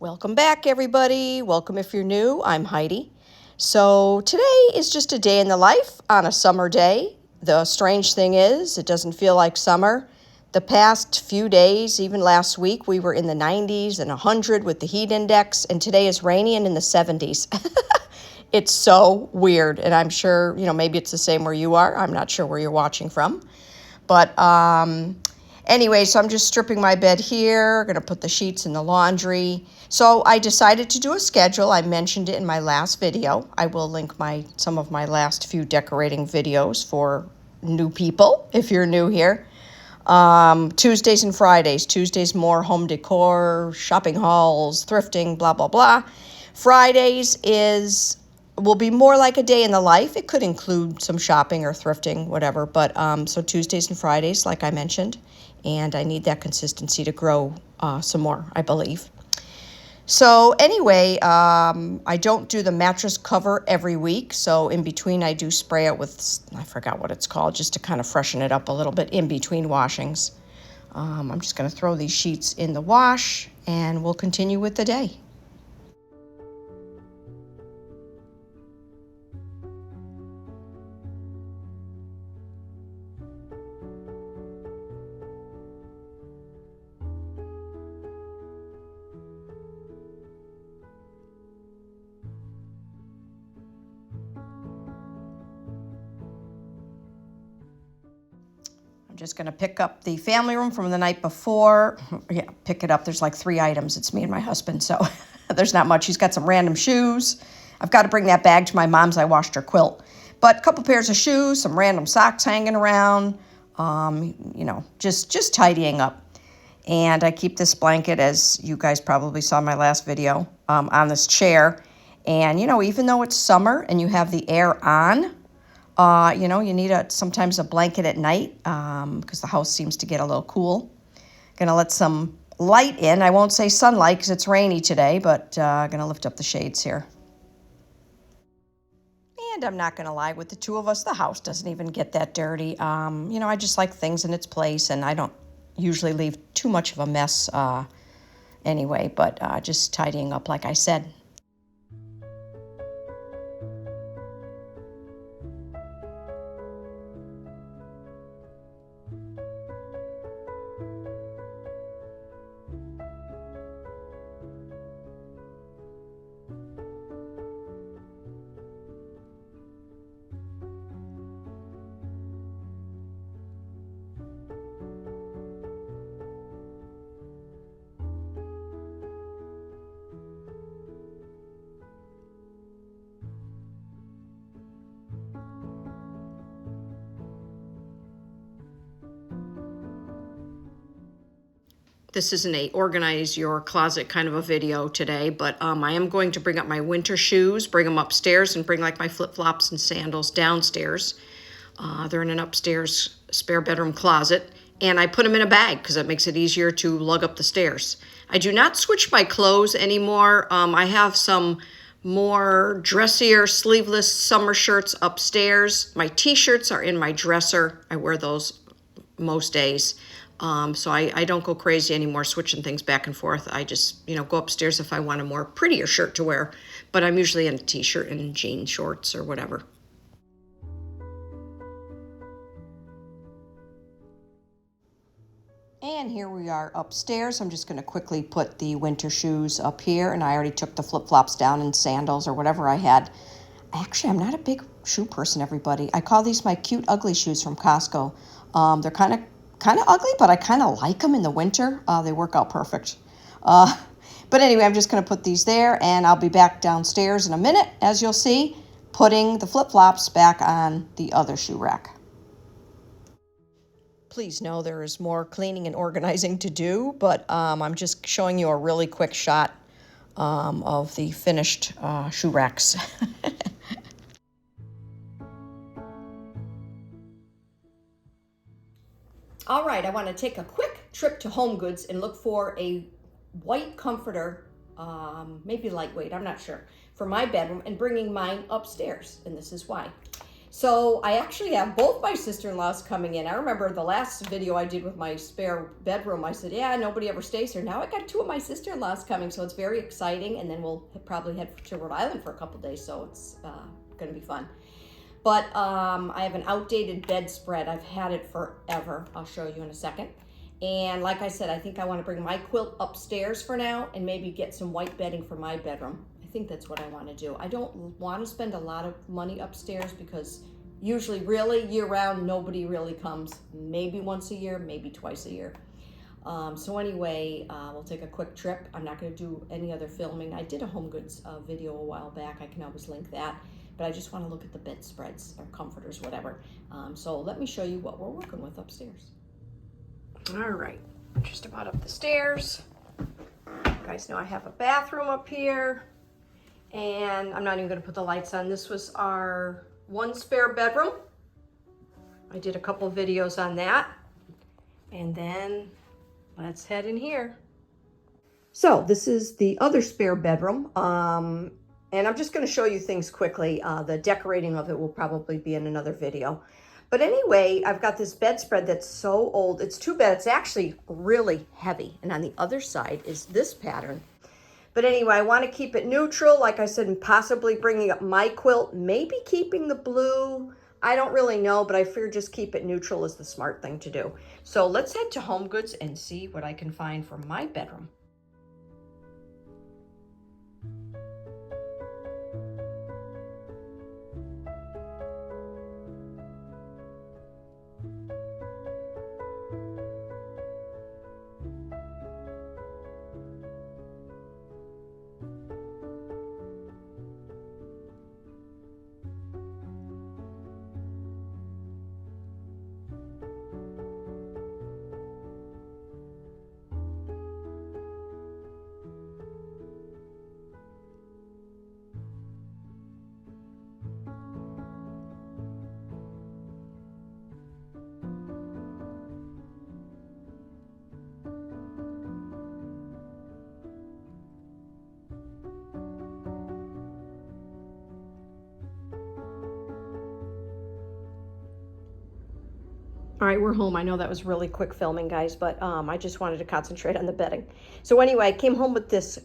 Welcome back, everybody. Welcome if you're new. I'm Heidi. So today is just a day in the life on a summer day. The strange thing is, it doesn't feel like summer. The past few days, even last week, we were in the 90s and 100 with the heat index, and today is rainy and in the 70s. It's so weird, and I'm sure, maybe it's the same where you are. I'm not sure where you're watching from. But anyway, so I'm just stripping my bed here, going to put the sheets in the laundry. So I decided to do a schedule. I mentioned it in my last video. I will link some of my last few decorating videos for new people, if you're new here. Tuesdays and Fridays. Tuesdays more home decor, shopping hauls, thrifting, blah, blah, blah. Fridays will be more like a day in the life. It could include some shopping or thrifting, whatever. But so Tuesdays and Fridays, like I mentioned, and I need that consistency to grow some more, I believe. So anyway, I don't do the mattress cover every week. So in between, I do spray it with, I forgot what it's called, just to kind of freshen it up a little bit in between washings. I'm just going to throw these sheets in the wash, and we'll continue with the day. I'm just going to pick up the family room from the night before. Yeah, pick it up. There's like 3 items. It's me and my husband, so there's not much. He's got some random shoes. I've got to bring that bag to my mom's. I washed her quilt. But a couple pairs of shoes, some random socks hanging around, just tidying up. And I keep this blanket, as you guys probably saw in my last video, on this chair. And, even though it's summer and you have the air on, you need sometimes a blanket at night because the house seems to get a little cool. Gonna let some light in. I won't say sunlight because it's rainy today, but gonna lift up the shades here. And I'm not gonna lie, with the two of us, the house doesn't even get that dirty. I just like things in its place, and I don't usually leave too much of a mess anyway, but just tidying up, like I said. This isn't a organize your closet kind of a video today, but I am going to bring up my winter shoes, bring them upstairs, and bring like my flip-flops and sandals downstairs. They're in an upstairs spare bedroom closet, and I put them in a bag because it makes it easier to lug up the stairs. I do not switch my clothes anymore. I have some more dressier, sleeveless summer shirts upstairs. My t-shirts are in my dresser. I wear those most days. So I don't go crazy anymore switching things back and forth. I just, go upstairs if I want a more prettier shirt to wear. But I'm usually in a t-shirt and jean shorts or whatever. And here we are upstairs. I'm just going to quickly put the winter shoes up here. And I already took the flip-flops down and sandals or whatever I had. Actually, I'm not a big shoe person, everybody. I call these my cute, ugly shoes from Costco. They're kind of ugly, but I kind of like them in the winter. They work out perfect. But anyway, I'm just going to put these there, and I'll be back downstairs in a minute, as you'll see, putting the flip-flops back on the other shoe rack. Please know there is more cleaning and organizing to do, but I'm just showing you a really quick shot of the finished shoe racks. All right, I want to take a quick trip to Home Goods and look for a white comforter, maybe lightweight, I'm not sure, for my bedroom and bringing mine upstairs, and this is why. So I actually have both my sister-in-laws coming in. I remember the last video I did with my spare bedroom, I said, yeah, nobody ever stays here. Now I got two of my sister-in-laws coming, so it's very exciting. And then we'll probably head to Rhode Island for a couple days, so it's gonna be fun. But I have an outdated bedspread. I've had it forever. I'll show you in a second. And like I said, I think I want to bring my quilt upstairs for now and maybe get some white bedding for my bedroom. I think that's what I want to do. I don't want to spend a lot of money upstairs because usually really year-round nobody really comes. Maybe once a year, maybe twice a year. So anyway, we'll take a quick trip. I'm not going to do any other filming. I did a home goods video a while back. I can always link that. But I just want to look at the bedspreads or comforters, whatever. So let me show you what we're working with upstairs. All right, just about up the stairs. You guys know I have a bathroom up here. And I'm not even going to put the lights on. This was our one spare bedroom. I did a couple videos on that. And then let's head in here. So this is the other spare bedroom. And I'm just going to show you things quickly. The decorating of it will probably be in another video. But anyway, I've got this bedspread that's so old. It's too bad. It's actually really heavy. And on the other side is this pattern. But anyway, I want to keep it neutral, like I said, and possibly bringing up my quilt, maybe keeping the blue. I don't really know, but I figure just keep it neutral is the smart thing to do. So let's head to Home Goods and see what I can find for my bedroom. All right, we're home. I know that was really quick filming, guys, but I just wanted to concentrate on the bedding. So anyway, I came home with this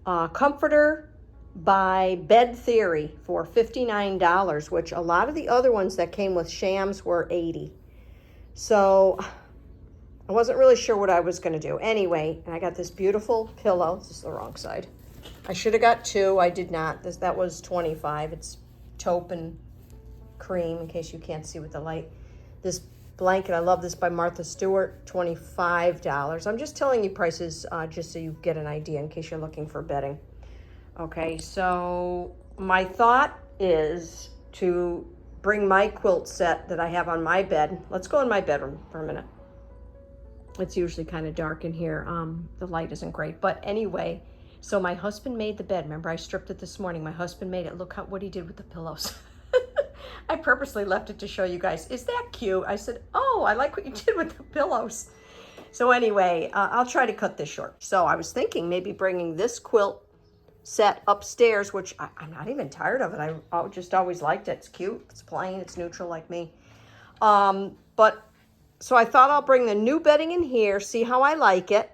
comforter by Bed Theory for $59, which a lot of the other ones that came with shams were $80. So I wasn't really sure what I was going to do. Anyway, and I got this beautiful pillow. This is the wrong side. I should have got two. I did not. That was $25. It's taupe and cream, in case you can't see with the light. This blanket, I love this, by Martha Stewart, $25. I'm just telling you prices just so you get an idea in case you're looking for bedding. Okay, so my thought is to bring my quilt set that I have on my bed. Let's go in my bedroom for a minute. It's usually kind of dark in here. The light isn't great, but anyway, so my husband made the bed. Remember, I stripped it this morning. My husband made it. Look what he did with the pillows. I purposely left it to show you guys. Is that cute? I said, oh, I like what you did with the pillows. So anyway, I'll try to cut this short. So I was thinking maybe bringing this quilt set upstairs, which I'm not even tired of it. I just always liked it. It's cute. It's plain. It's neutral like me. But so I thought I'll bring the new bedding in here, see how I like it.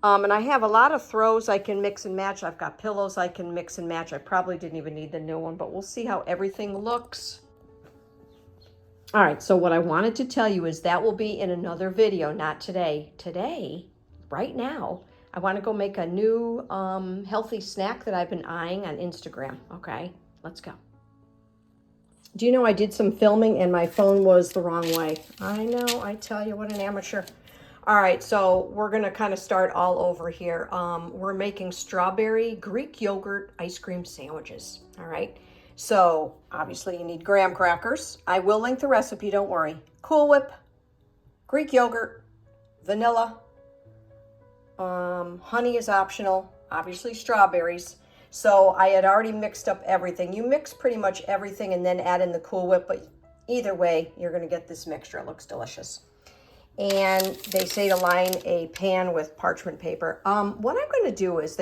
And I have a lot of throws I can mix and match. I've got pillows I can mix and match. I probably didn't even need the new one, but we'll see how everything looks. All right, so what I wanted to tell you is that will be in another video, not today. Today, right now, I want to go make a new healthy snack that I've been eyeing on Instagram. Okay, let's go. Do you know I did some filming and my phone was the wrong way? I know, I tell you, what an amateur. All right, so we're gonna kind of start all over here. We're making strawberry Greek yogurt ice cream sandwiches, all right? So obviously you need graham crackers. I will link the recipe, don't worry. Cool Whip, Greek yogurt, vanilla, honey is optional, obviously strawberries. So I had already mixed up everything. You mix pretty much everything and then add in the Cool Whip, but either way, you're gonna get this mixture. It looks delicious. And they say to line a pan with parchment paper. What I'm going to do is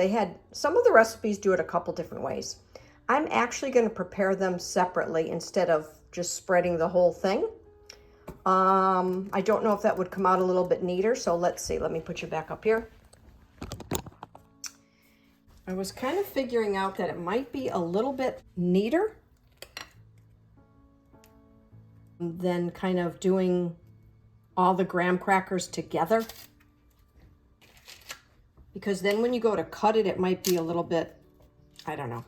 some of the recipes do it a couple different ways. I'm actually going to prepare them separately instead of just spreading the whole thing. I don't know if that would come out a little bit neater, so let's see. Let me put you back up here. I was kind of figuring out that it might be a little bit neater than kind of doing all the graham crackers together. Because then when you go to cut it, it might be a little bit, I don't know.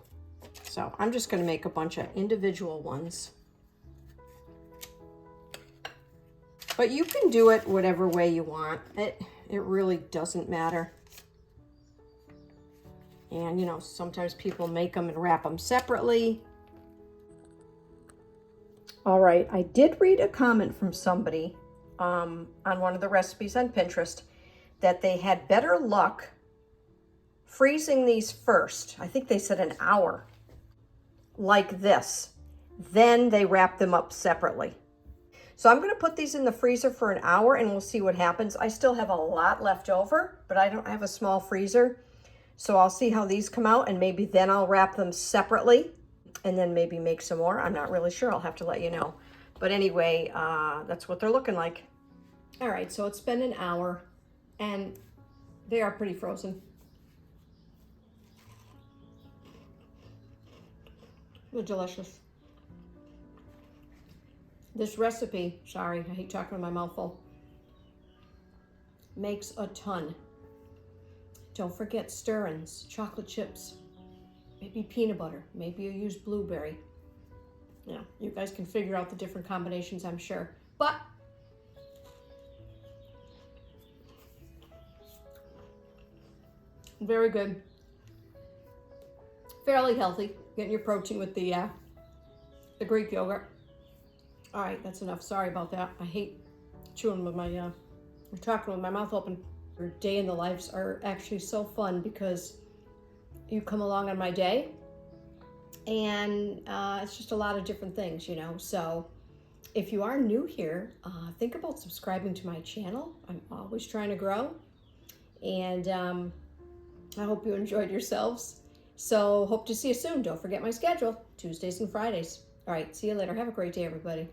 So I'm just going to make a bunch of individual ones. But you can do it whatever way you want. It really doesn't matter. And, you know, sometimes people make them and wrap them separately. All right, I did read a comment from somebody on one of the recipes on Pinterest that they had better luck freezing these first. I think they said an hour, like this. Then they wrap them up separately. So I'm going to put these in the freezer for an hour and we'll see what happens. I still have a lot left over, but I don't have a small freezer. So I'll see how these come out and maybe then I'll wrap them separately and then maybe make some more. I'm not really sure. I'll have to let you know. But anyway, that's what they're looking like. All right, so it's been an hour and they are pretty frozen. They're delicious. This recipe, sorry, I hate talking with my mouth full, makes a ton. Don't forget stirrings, chocolate chips, maybe peanut butter, maybe you use blueberry. Yeah, you guys can figure out the different combinations, I'm sure. But very good. Fairly healthy. Getting your protein with the Greek yogurt. All right, that's enough. Sorry about that. I hate chewing with my, talking with my mouth open. Your day in the lives are actually so fun because you come along on my day and it's just a lot of different things, you know. So if you are new here, think about subscribing to my channel. I'm always trying to grow and I hope you enjoyed yourselves. So hope to see you soon. Don't forget my schedule, Tuesdays and Fridays. All right, see you later. Have a great day, everybody.